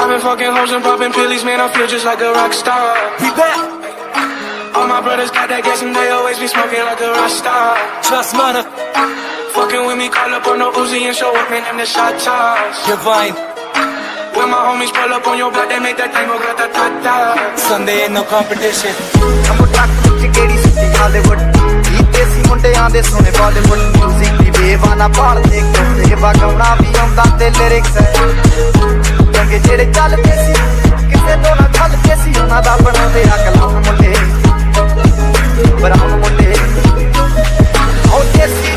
I've been fucking hoes and popping pillies, man, I feel just like a rock star. We back. All my brothers got that gas and they always be smoking like a rock star. Trust mother. Fucking with me, call up on the Uzi and show up, man, in the shot toss. Divine. When my homies pull up on your block, they make that thing go grata-ta-ta. Sunday ain't no competition. I'm ਟੱਕ ਵਿੱਚ ਕਿਹੜੀ ਸਿੱਟੀ Hollywood ਕੀਤੇ ਸੀ ਮੁੰਡਿਆਂ ਦੇ ਸੋਹਣੇ Bollywood music ਦੀ ਬੇਵਾਨਾ ਭਾਲਦੇ ਕਰਦੇ ਵਗਾਉਣਾ ਵੀ ਆਉਂਦਾ ਤੇ ਲਿਰਿਕਸ ਚੰਗੇ ਜਿਹੜੇ ਚੱਲਦੇ ਸੀ ਕਿਸੇ ਤੋਂ ਨਾ ਛੱਲਦੇ ਸੀ ਉਹਨਾਂ ਦਾ ਬਣਾਉਂਦੇ ਆ ਕਲਾਮ ਮੁੰਡੇ ਬਰਾਮ ਮੁੰਡੇ ਉਹ ਦੇਸੀ